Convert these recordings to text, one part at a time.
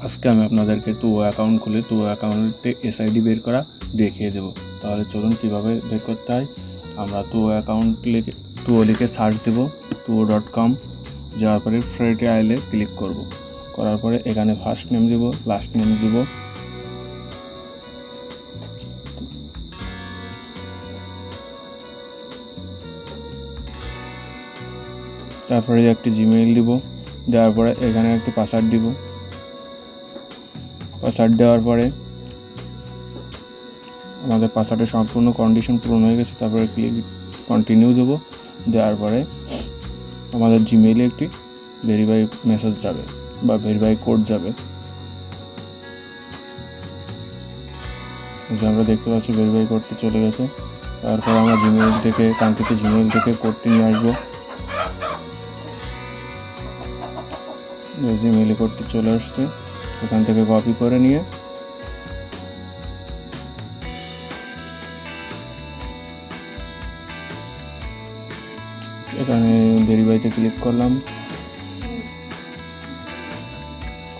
আজকে আমি আপনাদেরকে তুও অ্যাকাউন্ট খুলে তুও অ্যাকাউন্টে এসআইডি বের করা দেখিয়ে দেবো। তাহলে চলুন কীভাবে বের করতে হয়। আমরা তুও অ্যাকাউন্ট লিখে সার্চ দেবো tuo.com, যাওয়ার পরে ফ্রি ট্রায়ালে ক্লিক করব। করার পরে এখানে ফার্স্ট নেম দেবো, লাস্ট নেম দেবো, তারপরে একটি জিমেইল দিব, দেওয়ার পরে এখানে একটি পাসওয়ার্ড দিব। পাসওয়ার্ড দেওয়ার পরে আমাদের পাসওয়ার্ডের সম্পূর্ণ কন্ডিশন পূরণ হয়ে গেছে। তারপরে কন্টিনিউ দেবো। দেওয়ার পরে আমাদের জিমেইলে একটি ভেরিফাই মেসেজ যাবে বা ভেরিফাই কোড যাবে। যে আমরা দেখতে পাচ্ছি ভেরিফাই কোডটি চলে গেছে। তারপরে আমরা কাঙ্ক্ষিত জিমেইল থেকে কোডটি নিয়ে আসবো। জিমেইলে কোডটি চলে আসছে, এখান থেকে কপি করে নিয়ে এখানে ভেরিফাইতে ক্লিক করলাম।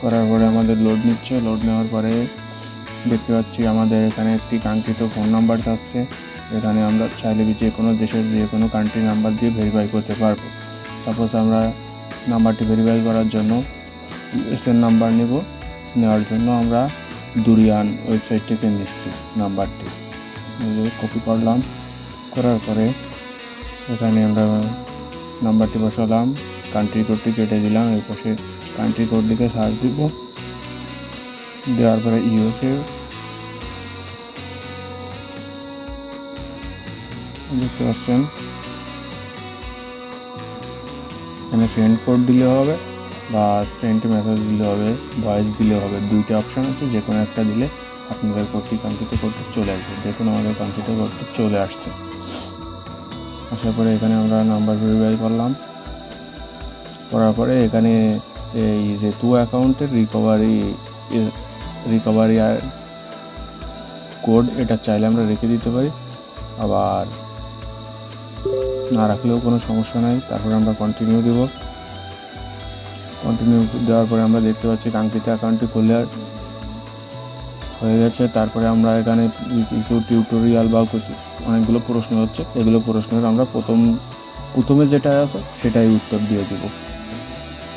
করার পরে আমাদের লোড নিচ্ছে। লোড নেওয়ার পরে দেখতে পাচ্ছি আমাদের এখানে একটি কাঙ্ক্ষিত ফোন নাম্বার আসছে। এখানে আমরা চাইলে যে কোনো দেশের যে কোনো কান্ট্রির নাম্বার দিয়ে ভেরিফাই করতে পারবো। সাপোজ আমরা নাম্বারটি ভেরিফাই করার জন্য ইউএসএর নাম্বার নেওয়ার জন্য আমরা দুরিয়ান ওয়েবসাইট থেকে নিচ্ছি নাম্বারটি। কপি করলাম, করার পরে এখানে আমরা নাম্বারটি বসালাম, কান্ট্রি কোডটি কেটে দিলাম। এর পাশে কান্ট্রি কোড লিখে সার্চ দিব। দেওয়ার পরে ইউএসএ দেখতে পাচ্ছেন, এখানে সেন্ড কোড দিলে হবে বা সেন্ড মেসেজ দিলে হবে, ভয়েস দিলে হবে। দুইটা অপশান আছে, যে কোনো একটা দিলে আপনাদের কাঙ্ক্ষিত কোডটি চলে আসবে। দেখুন আমাদের কাঙ্ক্ষিত কোডটি চলে আসছে। আসার পরে এখানে আমরা নাম্বার ভেরিফাই করলাম। করার পরে এখানে এই যে তুও অ্যাকাউন্টের রিকভারি আর কোড, এটা চাইলে আমরা রেখে দিতে পারি, আবার না রাখলেও কোনো সমস্যা নাই। তারপরে আমরা কন্টিনিউ দেব। কন্টিনিউ দেওয়ার পরে আমরা দেখতে পাচ্ছি কাঙ্ক্ষিত অ্যাকাউন্টটি খুলে হয়ে গেছে। তারপরে আমরা এখানে কিছু টিউটোরিয়াল বা অনেকগুলো প্রশ্ন হচ্ছে, এগুলো প্রশ্নের আমরা প্রথমে যেটা আছে সেটাই উত্তর দিয়ে দেব।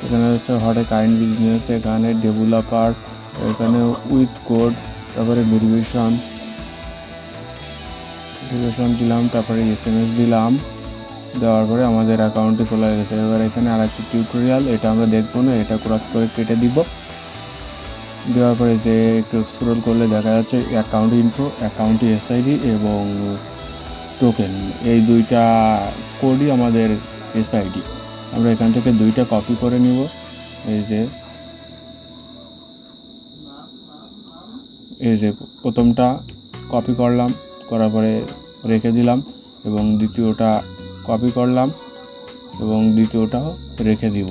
এখানে হচ্ছে হোয়াট এ কাইন্ড বিজনেস, এখানে ডেভেলপার, এখানে উইথ কোড, তারপরে ভেরিফিকেশন দিলাম, তারপরে SMS দিলাম। দেওয়ার পরে আমাদের অ্যাকাউন্টটি খোলা হয়ে গেছে। এবার এখানে আর একটি টিউটোরিয়াল, এটা আমরা দেখবো না, এটা ক্রস করে কেটে দিব। দেওয়ার পরে যে একটু স্ক্রল করলে দেখা যাচ্ছে অ্যাকাউন্ট ইনফো, অ্যাকাউন্ট এসআইডি এবং টোকেন, এই দুইটা কোডই আমাদের এসআইডি। আমরা এখান থেকে দুইটা কপি করে নিব। এই যে প্রথমটা কপি করলাম, করার পরে রেখে দিলাম, এবং দ্বিতীয়টা কপি করলাম এবং দ্বিতীয়টাও রেখে দিব।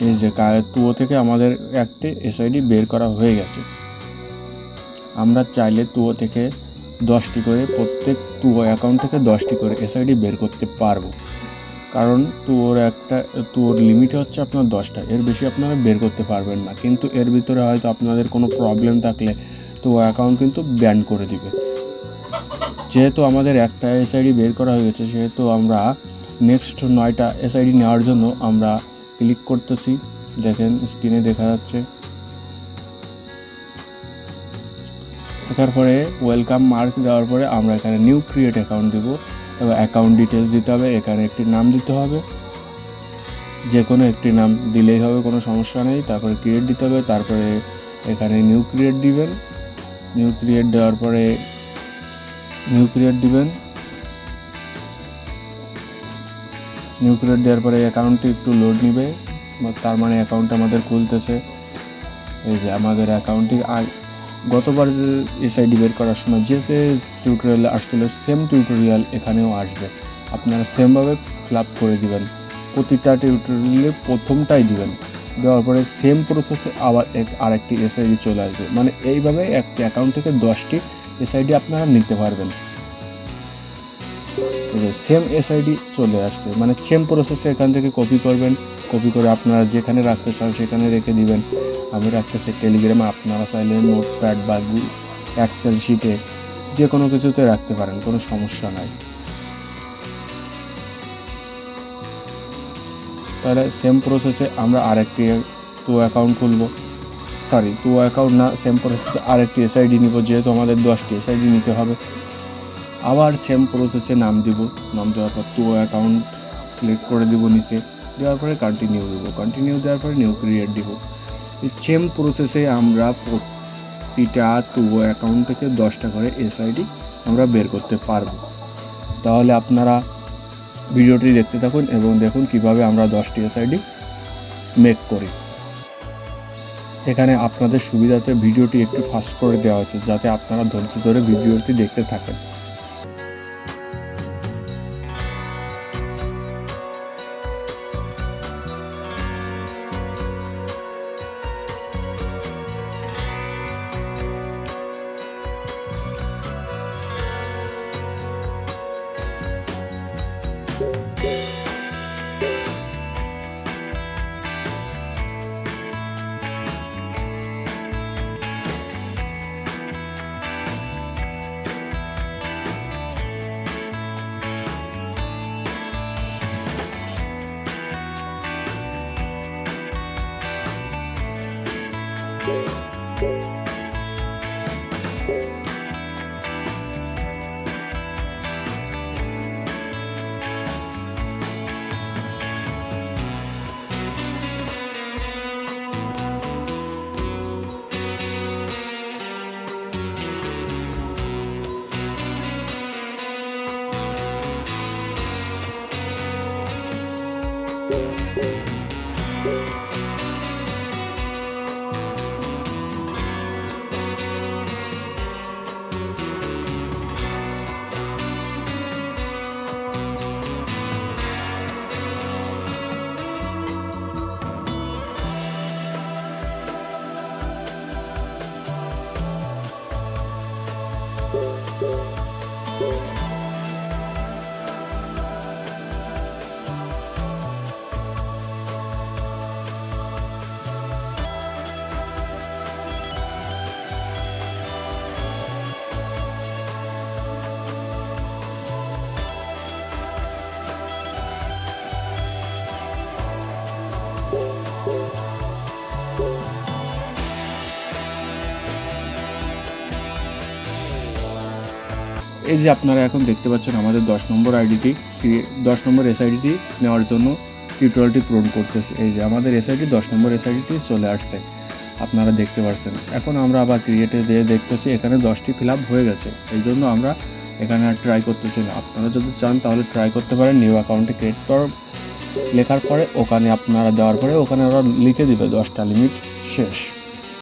এই যে তুও থেকে আমাদের একটি এসআইডি বের করা হয়ে গেছে। আমরা চাইলে তুও থেকে 10টি করে, প্রত্যেক তুও অ্যাকাউন্ট থেকে 10টি করে এসআইডি বের করতে পারবো। কারণ তুওর লিমিট হচ্ছে আপনার 10টা, এর বেশি আপনারা বের করতে পারবেন না। কিন্তু এর ভিতরে হয়তো আপনাদের কোনো প্রবলেম থাকলে তুও অ্যাকাউন্ট কিন্তু ব্যান করে দিবে। যেহেতু আমাদের একটা এসআইডি বের করা হয়ে গেছে, সেহেতু আমরা নেক্সট 9টা এসআইডি নেওয়ার জন্য আমরা ক্লিক করতেছি। দেখেন স্ক্রিনে দেখা যাচ্ছে। দেখার পরে ওয়েলকাম মার্ক দেওয়ার পরে আমরা এখানে নিউ ক্রিয়েট অ্যাকাউন্ট দেবো। এবার অ্যাকাউন্ট ডিটেলস দিতে হবে, এখানে একটি নাম দিতে হবে, যে কোনো একটি নাম দিলেই হবে, কোনো সমস্যা নেই। তারপরে ক্রিয়েট দিতে হবে, তারপরে এখানে নিউ ক্রিয়েট দিবেন। নিউ ক্রিয়েট দেওয়ার পরে নিউ ক্রিয়েট দেওয়ার পরে অ্যাকাউন্টটি একটু লোড নিবে, তার মানে অ্যাকাউন্ট আমাদের খুলতেছে। এই যে আমাদের অ্যাকাউন্টটি গতবার এসআইডি বের করার সময় যে টিউটোরিয়াল আসছিল, সেম টিউটোরিয়াল এখানেও আসবে। আপনারা সেমভাবে ফিল আপ করে দিবেন, প্রতিটা টিউটোরিয়ালে প্রথমটাই দিবেন। দেওয়ার পরে সেম প্রসেসে আবার আরেকটি এসআইডি চলে আসবে। মানে এইভাবে একটি অ্যাকাউন্ট থেকে 10টি এসআইডি আপনারা নিতে পারবেন। সেম এসআইডি চলে আসছে, মানে সেম প্রসেসে এখান থেকে কপি করবেন, কপি করে আপনারা যেখানে রাখতে চান সেখানে রেখে দিবেন। আমি রাখতেছি টেলিগ্রামে, আপনারা চাইলে নোটপ্যাড বা এক্সেল শিটে যে কোনো কিছুতে রাখতে পারেন, কোনো সমস্যা নাই। তাহলে সেম প্রসেসে আমরা আরেকটি টু অ্যাকাউন্ট খুলবো, টু অ্যাকাউন্ট না, সেম প্রসেসে আরেকটি এসআইডি নিব, যেহেতু আমাদের 10টি এসআইডি নিতে হবে। আবার সেম প্রসেসে নাম দিব, নাম দেওয়ার পর টু অ্যাকাউন্ট সিলেক্ট করে দিব, নিচে দেওয়ার পরে কন্টিনিউ দেবো, কন্টিনিউ দেওয়ার পরে নিউ ক্রিয়েট দিব। এই সেম প্রসেসে আমরা প্রতিটা টু অ্যাকাউন্ট থেকে 10টা করে এসআইডি আমরা বের করতে পারবো। তাহলে আপনারা ভিডিওটি দেখতে থাকুন এবং দেখুন কিভাবে আমরা 10টি এসআইডি মেক করি। এখানে আপনাদের সুবিধাতে ভিডিওটি একটু ফাস্ট করে দেওয়া হচ্ছে, যাতে আপনারা ধৈর্য ধরে ভিডিওটি দেখতে থাকেন। এই যে আপনারা এখন দেখতে পাচ্ছেন আমাদের 10 নম্বর এসআইডিটি নেওয়ার জন্য টিউটোরিয়ালটি পূরণ করতেছে। এই যে আমাদের এসআইডি 10 নম্বর এসআইডিটি চলে আসছে, আপনারা দেখতে পাচ্ছেন। এখন আমরা আবার ক্রিয়েটে যেয়ে দেখতেছি এখানে 10টি ফিল আপ হয়ে গেছে, এই জন্য আমরা এখানে আর ট্রাই করতেছি না। আপনারা যদি চান তাহলে ট্রাই করতে পারেন। নিউ অ্যাকাউন্টে ক্রিয়েট লেখার পরে ওখানে আপনারা দেওয়ার পরে ওখানে ওরা লিখে দিবে 10টা লিমিট শেষ।